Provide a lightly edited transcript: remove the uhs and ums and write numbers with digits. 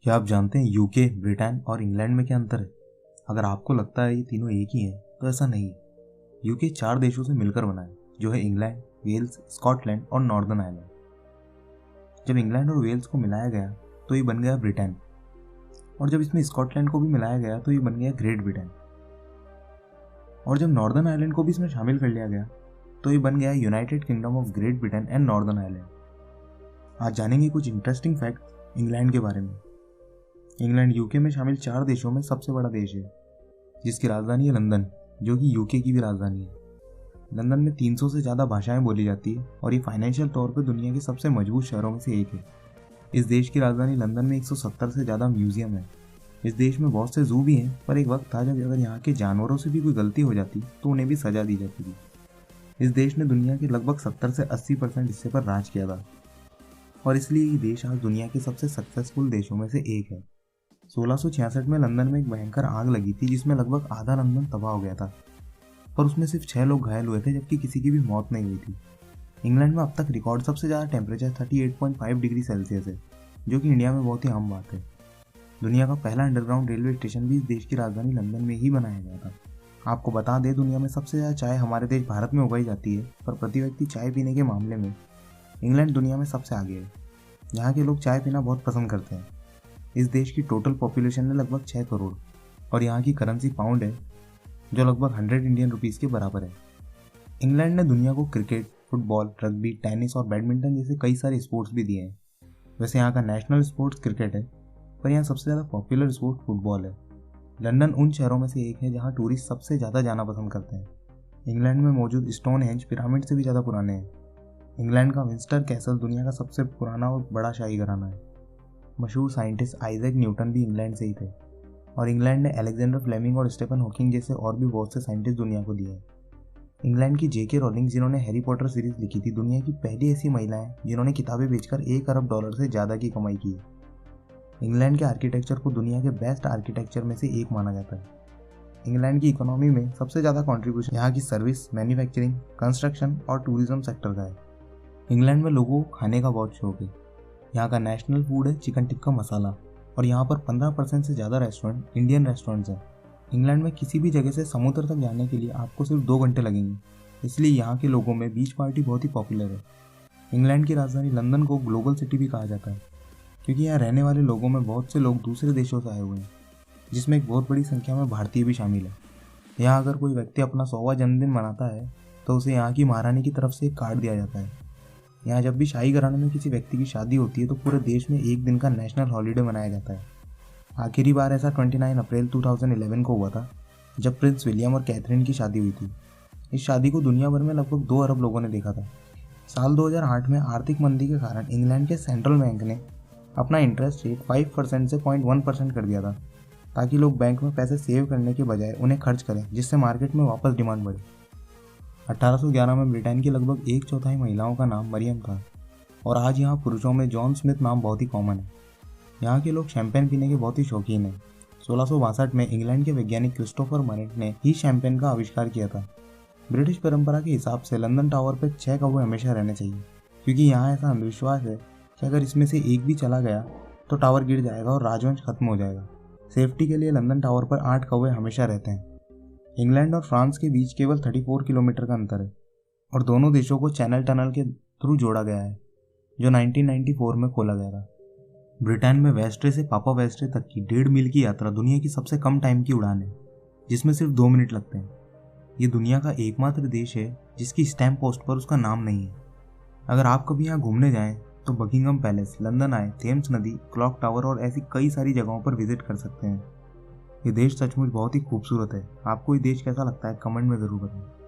क्या आप जानते हैं यूके, ब्रिटेन और इंग्लैंड में क्या अंतर है? अगर आपको लगता है ये तीनों एक ही हैं, तो ऐसा नहीं है। यूके 4 देशों से मिलकर बना है, जो है इंग्लैंड, वेल्स, स्कॉटलैंड और नॉर्दर्न आयरलैंड। जब इंग्लैंड और वेल्स को मिलाया गया तो ये बन गया ब्रिटेन, और जब इसमें स्कॉटलैंड को भी मिलाया गया तो ये बन गया ग्रेट ब्रिटेन, और जब नॉर्दर्न आयरलैंड को भी इसमें शामिल कर लिया गया तो ये बन गया United kingdom of great Britain and northern Ireland. आज जानेंगे कुछ इंटरेस्टिंग फैक्ट इंग्लैंड के बारे में। इंग्लैंड यूके में शामिल 4 देशों में सबसे बड़ा देश है, जिसकी राजधानी है लंदन, जो कि यूके की भी राजधानी है। लंदन में 300 से ज़्यादा भाषाएं बोली जाती है और ये फाइनेंशियल तौर पर दुनिया के सबसे मजबूत शहरों में से एक है। इस देश की राजधानी लंदन में 170 से ज़्यादा म्यूजियम है। इस देश में बहुत से जू भी हैं, पर एक वक्त था जब अगर यहाँ के जानवरों से भी कोई गलती हो जाती तो उन्हें भी सजा दी जाती थी। इस देश ने दुनिया के लगभग 70 से 80% हिस्से पर राज किया था, और इसलिए ये देश आज दुनिया के सबसे सक्सेसफुल देशों में से एक है। 1666 में लंदन में एक भयंकर आग लगी थी, जिसमें लगभग आधा लंदन तबाह हो गया था, पर उसमें सिर्फ 6 लोग घायल हुए थे, जबकि किसी की भी मौत नहीं हुई थी। इंग्लैंड में अब तक रिकॉर्ड सबसे ज़्यादा टेम्परेचर 38.5 डिग्री सेल्सियस है, जो कि इंडिया में बहुत ही आम बात है। दुनिया का पहला अंडरग्राउंड रेलवे स्टेशन भी इस देश की राजधानी लंदन में ही बनाया गया था। आपको बता दें, दुनिया में सबसे ज़्यादा चाय हमारे देश भारत में उगाई जाती है, पर प्रति व्यक्ति चाय पीने के मामले में इंग्लैंड दुनिया में सबसे आगे है। यहाँ के लोग चाय पीना बहुत पसंद करते हैं। इस देश की टोटल पॉपुलेशन है लगभग 6 करोड़, और यहाँ की करेंसी पाउंड है, जो लगभग 100 इंडियन रुपीज़ के बराबर है। इंग्लैंड ने दुनिया को क्रिकेट, फुटबॉल, रग्बी, टेनिस और बैडमिंटन जैसे कई सारे स्पोर्ट्स भी दिए हैं। वैसे यहाँ का नेशनल स्पोर्ट्स क्रिकेट है, पर यहाँ सबसे ज़्यादा पॉपुलर स्पोर्ट फुटबॉल है। लंदन उन शहरों में से एक है जहाँ टूरिस्ट सबसे ज़्यादा जाना पसंद करते हैं। इंग्लैंड में मौजूद स्टोनहेंज पिरामिड से भी ज़्यादा पुराने हैं। इंग्लैंड का विंस्टर कैसल दुनिया का सबसे पुराना और बड़ा शाही घराना है। मशहूर साइंटिस्ट आइजैक न्यूटन भी इंग्लैंड से ही थे, और इंग्लैंड ने अलेक्जेंडर फ्लेमिंग और स्टीफन हॉकिंग जैसे और भी बहुत से साइंटिस्ट दुनिया को दिए हैं। इंग्लैंड की जेके रोलिंग, जिन्होंने हैरी पॉटर सीरीज लिखी थी, दुनिया की पहली ऐसी महिला है जिन्होंने किताबें बेचकर $1 अरब से ज़्यादा की कमाई की है। इंग्लैंड के आर्किटेक्चर को दुनिया के बेस्ट आर्किटेक्चर में से एक माना जाता है। इंग्लैंड की इकोनॉमी में सबसे ज़्यादा कंट्रीब्यूशन यहाँ की सर्विस, मैन्युफैक्चरिंग, कंस्ट्रक्शन और टूरिज्म सेक्टर का है। इंग्लैंड में लोगों को खाने का बहुत शौक है। यहाँ का नेशनल फूड है चिकन टिक्का मसाला, और यहाँ पर 15% से ज़्यादा रेस्टोरेंट इंडियन रेस्टोरेंट्स हैं। इंग्लैंड में किसी भी जगह से समुद्र तक जाने के लिए आपको सिर्फ 2 घंटे लगेंगे, इसलिए यहाँ के लोगों में बीच पार्टी बहुत ही पॉपुलर है। इंग्लैंड की राजधानी लंदन को ग्लोबल सिटी भी कहा जाता है, क्योंकि यहाँ रहने वाले लोगों में बहुत से लोग दूसरे देशों से आए हुए हैं, जिसमें एक बहुत बड़ी संख्या में भारतीय भी शामिल है। यहाँ अगर कोई व्यक्ति अपना 100वां जन्मदिन मनाता है तो उसे यहाँ की महारानी की तरफ से एक कार्ड दिया जाता है। यहाँ जब भी शाही घराने में किसी व्यक्ति की शादी होती है तो पूरे देश में एक दिन का नेशनल हॉलीडे मनाया जाता है। आखिरी बार ऐसा 29 अप्रैल 2011 को हुआ था, जब प्रिंस विलियम और कैथरीन की शादी हुई थी। इस शादी को दुनिया भर में लगभग 2 अरब लोगों ने देखा था। साल 2008 में आर्थिक मंदी के कारण इंग्लैंड के सेंट्रल बैंक ने अपना इंटरेस्ट रेट 5% से 0.1% कर दिया था, ताकि लोग बैंक में पैसे सेव करने के बजाय उन्हें खर्च करें, जिससे मार्केट में वापस डिमांड बढ़े। 1811 में ब्रिटेन की लगभग 1/4 महिलाओं का नाम मरियम था, और आज यहाँ पुरुषों में जॉन स्मिथ नाम बहुत ही कॉमन है। यहाँ के लोग शैंपेन पीने के बहुत ही शौकीन हैं। 1662 में इंग्लैंड के वैज्ञानिक क्रिस्टोफर मरेट ने ही शैंपेन का आविष्कार किया था। ब्रिटिश परंपरा के हिसाब से लंदन टावर पर 6 कौवे हमेशा रहने चाहिए, क्योंकि यहाँ ऐसा अंधविश्वास है कि अगर इसमें से एक भी चला गया तो टावर गिर जाएगा और राजवंश खत्म हो जाएगा। सेफ्टी के लिए लंदन टावर पर 8 कौवे हमेशा रहते हैं। इंग्लैंड और फ्रांस के बीच केवल 34 किलोमीटर का अंतर है, और दोनों देशों को चैनल टनल के थ्रू जोड़ा गया है, जो 1994 में खोला गया था। ब्रिटेन में वेस्ट्रे से पापा वेस्ट्रे तक की 1.5 मील की यात्रा दुनिया की सबसे कम टाइम की उड़ान है, जिसमें सिर्फ 2 मिनट लगते हैं। ये दुनिया का एकमात्र देश है जिसकी स्टैम्प पोस्ट पर उसका नाम नहीं है। अगर आप कभी यहाँ घूमने जाएं तो बकिंगम पैलेस, लंदन आए, थेम्स नदी, क्लॉक टावर और ऐसी कई सारी जगहों पर विजिट कर सकते हैं। ये देश सचमुच बहुत ही खूबसूरत है। आपको ये देश कैसा लगता है, कमेंट में ज़रूर बताएं।